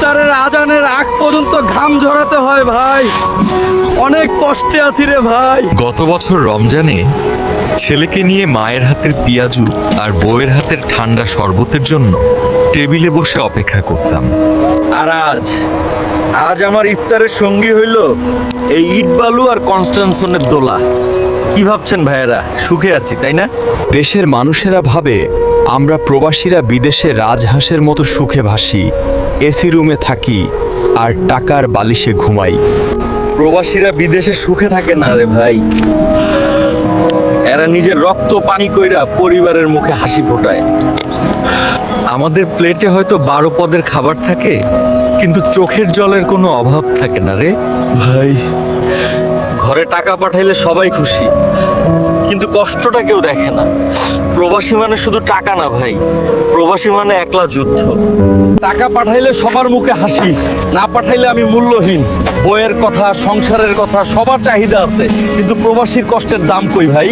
ইফতারের আজানের আগ পর্যন্ত ঘাম ঝরাতে হয় ভাই, অনেক কষ্টে আছি রে ভাই। গত বছর রমজানে ছেলেকে নিয়ে মায়ের হাতের পিয়াজু আর বউয়ের হাতের ঠান্ডা শরবতের জন্য টেবিলে বসে অপেক্ষা করতাম। আর আজ আমার ইফতারের সঙ্গী হইল এই ইট বালু আর কনস্টান্সনের দোলা। কি ভাবছেন ভাইয়েরা, সুখে আছি তাই না? দেশের মানুষেরা ভাবে আমরা প্রবাসীরা বিদেশে রাজহাঁসের মতো সুখে ভাসি, এসি রুমে থাকি আর টাকার বালিশে ঘুমাই। প্রবাসীরা বিদেশে সুখে থাকে না রে ভাই, এরা নিজের রক্ত পানি কইরা পরিবারের মুখে হাসি ফোটায়। আমাদের প্লেটে হয়তো 12 পদের খাবার থাকে, কিন্তু চোখের জলের কোনো অভাব থাকে না রে ভাই। ঘরে টাকা পাঠাইলে সবাই খুশি, কিন্তু কষ্টটা কেউ দেখে না। প্রবাসী মানে শুধু টাকা না ভাই, প্রবাসী মানে একলা যুদ্ধ। টাকা পাঠাইলে সবার মুখে হাসি, না পাঠাইলে আমি মূল্যহীন। বইয়ের কথা, সংসারের কথা, সবার চাহিদা আছে, কিন্তু প্রবাসীর কষ্টের দাম কই ভাই?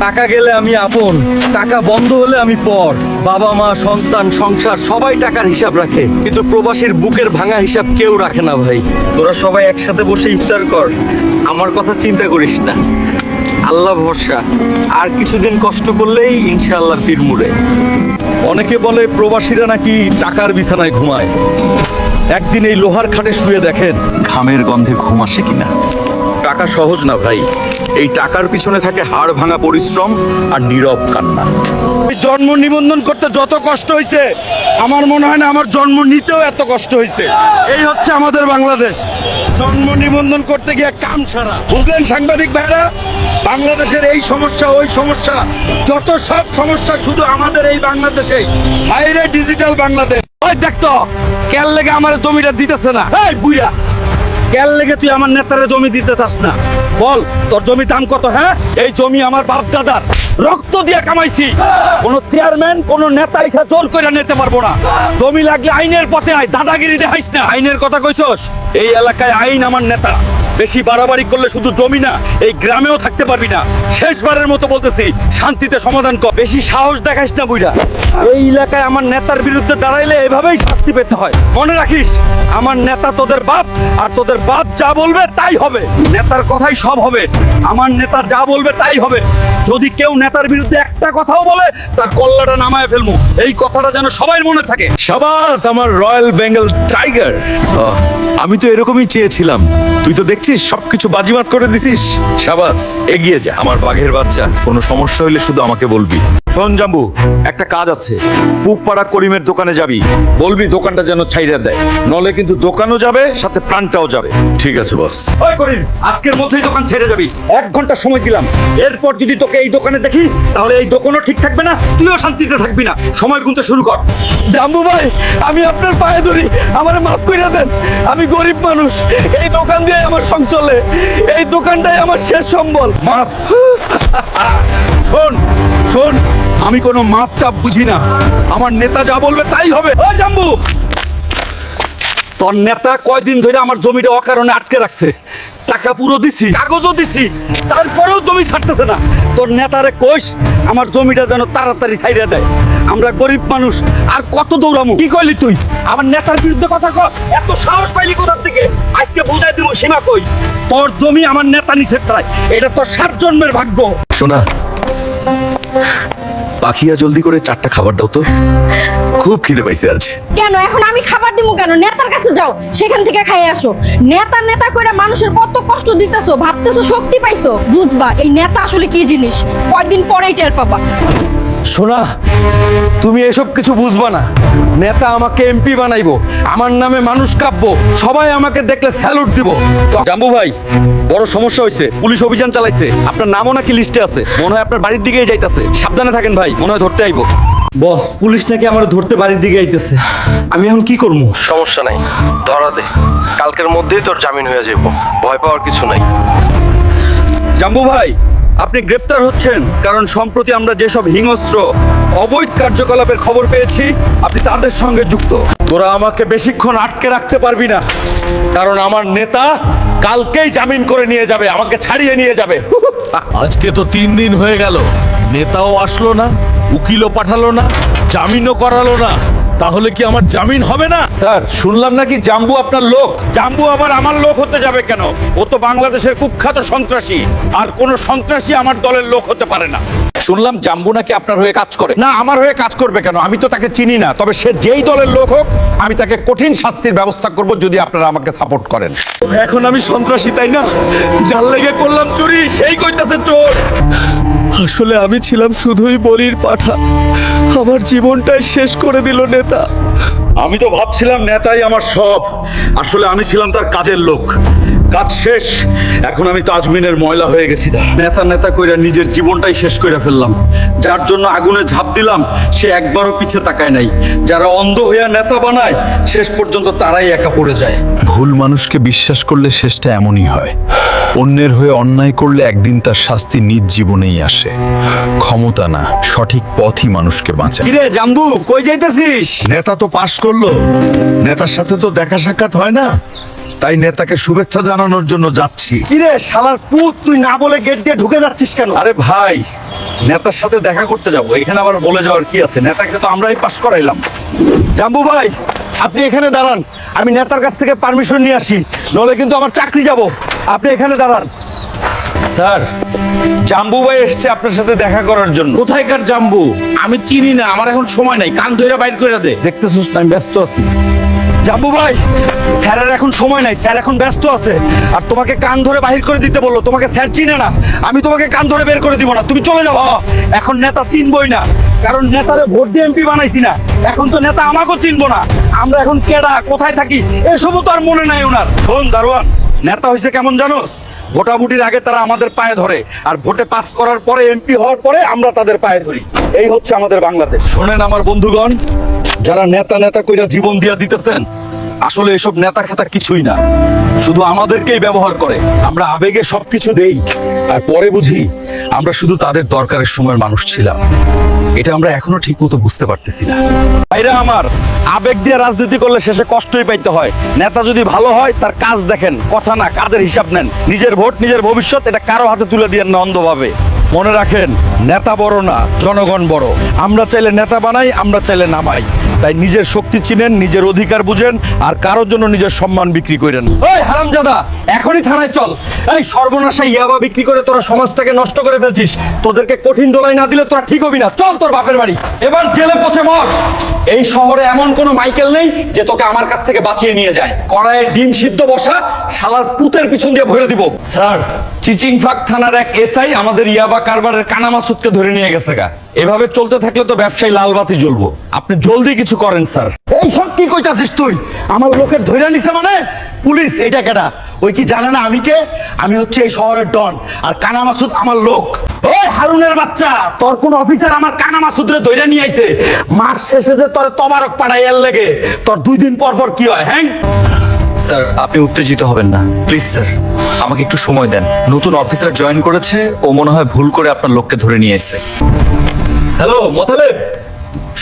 টাকা গেলে আমি আপন, টাকা বন্ধ হলে আমি পর। বাবা মা, সন্তান, সংসার সবাই টাকার হিসাব রাখে, কিন্তু প্রবাসীর বুকের ভাঙা হিসাব কেউ রাখে না ভাই। তোরা সবাই একসাথে বসে ইফতার কর, আমার কথা চিন্তা করিস না। আল্লাহ ভরসা, আর কিছুদিন কষ্ট করলেই ইনশাআল্লাহ ফিরমুড়ে। অনেকে বলে প্রবাসীরা নাকি টাকার বিছানায় ঘুমায়। একদিন এই লোহার খাটে শুয়ে দেখেন ঘামের গন্ধে ঘুম আসে কিনা। টাকা সহজ না ভাই, এই টাকার পিছনে থাকে হাড় ভাঙা পরিশ্রম আর নীরব কান্না। জন্ম নিবন্ধন করতে যত কষ্ট হয়েছে, আমার মনে হয় না আমার জন্ম নিতেও এত কষ্ট হয়েছে। এই হচ্ছে আমাদের বাংলাদেশ। জন্ম নিবন্ধন করতে গিয়ে কাম সারা, বুঝলেন সাংবাদিক ভাইরা? বাংলাদেশের এই সমস্যা, ওই সমস্যা, যত সব সমস্যা শুধু আমাদের এই বাংলাদেশেই। হাইরে ডিজিটাল বাংলাদেশ। ওই দেখতো কেল লেগে আমার জমিটা দিতেছে না। এই বুইড়া, কেল লেগে তুই আমার নেতারে জমি দিতে চাস না? বল তোর জমির দাম কত? হ্যাঁ, এই জমি আমার বাপ দাদার রক্ত দিয়ে কামাইছি। কোন চেয়ারম্যান, কোন নেতা এসে জোর করে নিতে পারবো না। জমি লাগলে আইনের পথে আয়, দাদাগিরি দেখাইস না। আইনের কথা কইছস? এই এলাকায় আইন আমার নেতা। বেশি বাড়াবাড়ি করলে শুধু জমি না, এই গ্রামেও থাকতে পারবি না। শেষবারের মতো বলতেছি, শান্তিতে সমাধান কর। বেশি সাহস দেখাইস না বুইড়া। এই এলাকায় আমার নেতার বিরুদ্ধে দাঁড়াইলে এভাবেই শাস্তি পেতে হয়। মনে রাখিস, আমার নেতা তোদের বাপ, আর তোদের বাপ যা বলবে তাই হবে। নেতার কথাই সব হবে, আমার নেতা যা বলবে তাই হবে। যদি কেউ নেতার বিরুদ্ধে একটা কথাও বলে, তার কল্লাটা নামায় ফেলবো। এই কথাটা যেন সবাই মনে থাকে। সাবাস আমার রয়্যাল বেঙ্গল টাইগার। আমি তো এরকমই চেয়েছিলাম। তুই তো দেখছিস সবকিছু বাজিমাত করে দিছিস। সাবাস, এগিয়ে যা আমার বাঘের বাচ্চা। কোনো সমস্যা হইলে শুধু আমাকে বলবি। শোন জাম্বু, একটা কাজ আছে। পুকপাড়া করিমের দোকানে যাবি, বলবি দোকানটা যেন ছাইড়া দেয়, নলে কিন্তু দোকানও যাবে সাথে প্রাণটাও যাবে। ঠিক আছে বস। ওই করিম, আজকের মধ্যেই দোকান ছেড়ে যাবি। 1 ঘন্টা সময় দিলাম। এরপর যদি তোকে এই দোকানে দেখি, তাহলে এই দোকানও ঠিক থাকবে না, তুইও শান্তিতে থাকবি না। সময় গুনতে শুরু কর। জাম্বু ভাই, আমি আপনার পায়ে ধরি, আমারে মাফ করে দেন। আমি গরিব মানুষ, এই দোকান দিয়ে আমার সংসার চলে। এই দোকানটাই আমার শেষ সম্বল। মাফ? শোন শোন, আমি কোনো মাপটা বুঝি না। আমার নেতা যা বলবে তাই হবে। ও জাম্বু, তোর নেতা কয়দিন ধরে আমার জমিটা অকারণে আটকে রাখছে। টাকা পুরো দিছি, কাগজও দিছি, তারপরেও জমি ছাড়তেছে না। তোর নেতারে কইস আমার জমিটা যেন তাড়াতাড়ি ছাইড়া দেয়। আমরা গরিব মানুষ, আর কত দৌড়ামু? কি কইলি তুই? আমার নেতার বিরুদ্ধে কথা কস? এত সাহস পাইলি কোথা থেকে? আজকে বুঝাই দিব সীমা কই। তোর জমি আমার নেতা নিছে প্রায়, এটা তোর 7 জন্মের ভাগ্য। শোনা পাখিয়া, জলদি করে 4টা খাবার দাও তো, খুব খিদে পাইছে আজ। কেন এখন আমি খাবার দিমু কেন? নেতার কাছে যাও, সেখান থেকে খাইয়ে আসো। নেতা নেতা কইরা মানুষের কত কষ্ট দিতেছো, ভাবতেছো শক্তি পাইছো। বুঝবা এই নেতা আসলে কি জিনিস, কয়েকদিন পরেই টের পাবা। শোনা, তুমি এসব কিছু বুঝবা না। নেতা আমাকে এমপি বানাইবো, আমার নামে মানুষ কাঁপবো, সবাই আমাকে দেখলে স্যালুট দিব। জাম্বু ভাই, বড় সমস্যা হয়েছে, পুলিশ অভিযান চালাইছে। আপনার নামও নাকি লিস্টে আছে, মনে হয় আপনার বাড়ির দিকেই যাইতেছে। সাবধানে থাকেন ভাই, মনে হয় ধরতে আইবো। বস, পুলিশ নাকি আমার ধরতে বাড়ির দিকে আইতেছে। আমি এখন কি করবো? সমস্যা নাই, ধরা দে। কালকের মধ্যেই তোর জামিন হয়ে যাবো, ভয় পাওয়ার কিছু নাই। জাম্বু ভাই, আপনি গ্রেফতার হচ্ছেন কারণ সম্প্রতি আমরা যেসব হিংস্র অবৈধ কার্যকলাপের খবর পেয়েছি, আপনি তাদের সঙ্গে যুক্ত। তোরা আমাকে বেশিক্ষণ আটকে রাখতে পারবি না, কারণ আমার নেতা কালকেই জামিন করে নিয়ে যাবে, আমাকে ছাড়িয়ে নিয়ে যাবে। আজকে তো 3 দিন হয়ে গেল, নেতাও আসলো না, উকিলও পাঠালো না, জামিনও করালো না, তাহলে কি আমার জামিন হবে না? স্যার শুনলাম নাকি জাম্বু আপনার লোক। জাম্বু আবার আমার লোক হতে যাবে কেন? ও তো বাংলাদেশের কুখ্যাত সন্ত্রাসী, আর কোন সন্ত্রাসী আমার দলের লোক হতে পারে না। শুনলাম জাম্বু নাকি আপনার হয়ে কাজ করে। না, আমার হয়ে কাজ করবে কেন? আমি তো তাকে চিনি না, তবে সে যেই দলের লোক হোক আমি তাকে কঠিন শাস্তির ব্যবস্থা করব যদি আপনারা আমাকে সাপোর্ট করেন। এখন আমি সন্ত্রাসী, তাই না? যার লেগে করলাম চুরি, সেই কইতাছে চোর। আসলে আমি ছিলাম শুধুই বলির পাঠা। আমার জীবনটাই শেষ করে দিল নেতা। আমি তো ভাবছিলাম নেতাই আমার সব, আসলে আমি ছিলাম তার কাজের লোক। কাজ শেষ, এখন আমি তাজমিনের ময়লা হয়ে গেছি। নেতা নেতা কইরা নিজের জীবনটাই শেষ কইরা ফেললাম। যার জন্য আগুনে ঝাঁপ দিলাম সে একবারও পিছে তাকায় নাই। যারা অন্ধ হইয়া নেতা বানায় শেষ পর্যন্ত তারাই একা পড়ে যায়। ভুল মানুষকে বিশ্বাস করলে শেষটা এমনই হয়। অন্যের হয়ে অন্যায় করলে একদিন তার শাস্তি নিজ জীবনেই আসে। ক্ষমতা না, সঠিক পথই মানুষকে বাঁচায়। কিরে জাম্বু, কই যাইতেছিস? নেতা তো পাশ করলো, নেতার সাথে তো দেখা সাক্ষাৎ হয় না, তাই নেতাকে শুভেচ্ছা জানানোর জন্য যাচ্ছি। কিরে শালার পুত, তুই না বলে গেট দিয়ে ঢুকে যাচ্ছিস কেন? আরে ভাই, নেতার সাথে দেখা করতে যাব, এখানে আবার বলে যাওয়ার কি আছে? নেতাকে তো আমরাই পাশ করাইলাম। জাম্বু ভাই, আপনি এখানে দাঁড়ান, আমি নেতার কাছ থেকে পারমিশন নিয়ে আসি, নলে কিন্তু আমার চাকরি যাব। আপনি এখানে দাঁড়ান। স্যার, জাম্বু ভাই এসছে আপনার সাথে দেখা করার জন্য। কোথায়কার জাম্বু? আমি চিনি না, আমার এখন সময় নাই, কান ধইরা বাইর করে দে। দেখতেছিস না আমি ব্যস্ত আছি। জাম্বু ভাই, স্যারের এখন সময় নাই, স্যার এখন ব্যস্ত আছে। আর তোমাকে কান ধরে বাহির করে দিতে বললো, তোমাকে স্যার চিনে না। আমি তোমাকে কান ধরে বের করে দিব না, তুমি চলে যাও। এখন নেতা চিনবই না, কারণ নেতারে ভোট দিয়ে এমপি বানাইছি না। এখন তো নেতা আমাকেও চিনবো না। আমরা এখন কেডা, কোথায় থাকি, এসবও তো আর মনে নাই ওনার। শোন দারোয়ান, নেতা হয়েছে কেমন জানোস? ভোটাভুটির আগে তারা আমাদের পায়ে ধরে, আর ভোটে পাস করার পরে এমপি হওয়ার পরে আমরা তাদের পায়ে ধরি। এই হচ্ছে আমাদের বাংলাদেশ। শোনেন আমার বন্ধুগণ, যারা নেতা নেতা কইরা জীবন দিয়া দিতেছেন, আসলে এসব নেতা খেতা কিছুই না, শুধু আমাদেরকেই ব্যবহার করে। আমরা আবেগে সবকিছু দেই, আর পরে বুঝি আমরা শুধু তাদের দরকারের সময়ের মানুষ ছিলাম। এটা আমরা এখনো ঠিক মতো বুঝতে পারতেছি না। ভাইরা আমার, আবেগ দিয়ে রাজনীতি করলে শেষে কষ্টই পাইতে হয়। নেতা যদি ভালো হয় তার কাজ দেখেন, কথা না কাজের হিসাব নেন। নিজের ভোট নিজের ভবিষ্যৎ এটা কারো হাতে তুলে দিয়ে না অন্ধভাবে। মনে রাখেন, নেতা বড় না, জনগণ বড়। আমরা চাইলে নেতা বানাই, আমরা চাইলে নামাই। তাই নিজের শক্তি চিনেন, নিজের অধিকার বুঝেন, আর কারোর জন্য নিজের সম্মান বিক্রি করেন। ওই হারামজাদা, এখনই থানায় চল। এই সর্বনাশা ইয়াবা বিক্রি করে তোরা সমাজটাকে নষ্ট করে ফেলছিস। তোদেরকে কঠিন দোলাই না দিলে তোরা ঠিক হবি না। চল তোর বাপের বাড়ি, এবার জেলে পচে মর। এই শহরে এমন কোনো মাইকেল নেই যে তোকে আমার কাছ থেকে বাঁচিয়ে নিয়ে যায়। কড়াইয়ে ডিম সিদ্ধ বসা, শালার পুতের পিছন দিয়ে ভরে দিব। স্যার, চিচিংফাক থানার এক এসআই আমাদের ইয়াবা কারবারের কানামাসুদকে ধরে নিয়ে গেছে গা। এভাবে চলতে থাকলে তো ব্যবসায়ী লালবাতি জ্বলবো। আপনি জলদি কিছু করেন স্যার। এই সব কি কইতাছিস তুই? আমার লোকের ধইরা নিছে মানে? পুলিশ এইটা কেডা? ওই কি জানে না আমি কে? আমি হচ্ছে এই শহরের ডন, আর কানা মাসুদ আমার লোক। ওই হারুনের বাচ্চা, তোর কোন অফিসার আমার কানা মাসুদরে ধইরা নিয়ে আইছে? মাস শেষে যে তোর তবারক পাড়াই এর লেগে তোর 2 দিন পর পর কি হয়? হ্যাঁ স্যার, আপনি উত্তেজিত হবেন না প্লিজ স্যার, আমাকে একটু সময় দেন। নতুন অফিসার জয়েন করেছে, ও মনে হয় ভুল করে আপনার লোককে ধরে নিয়ে এসেছে। হ্যালো মোতালেব,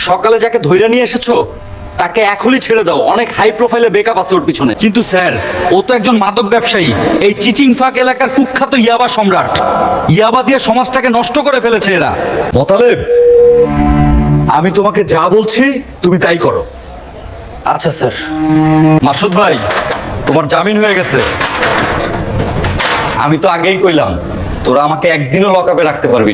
সকালে যাকে ধইরা নিয়ে এসেছো তাকে এখনই ছেড়ে দাও। অনেক হাই প্রোফাইলে বেকআপ আছে ওর পিছনে। কিন্তু স্যার, ও তো একজন মাদক ব্যবসায়ী, এই চিচিংফাক এলাকার কুখ্যাত ইয়াবা সম্রাট। ইয়াবা দিয়ে সমাজটাকে নষ্ট করে ফেলেছে এরা। মোতালেব, আমি তোমাকে যা বলছি তুমি তাই করো। আচ্ছা স্যার। মাসুদ ভাই, তোমার জামিন হয়ে গেছে। আমি তো আগেই কইলাম তোরা আমাকে একদিনও লকআপে রাখতে পারবি।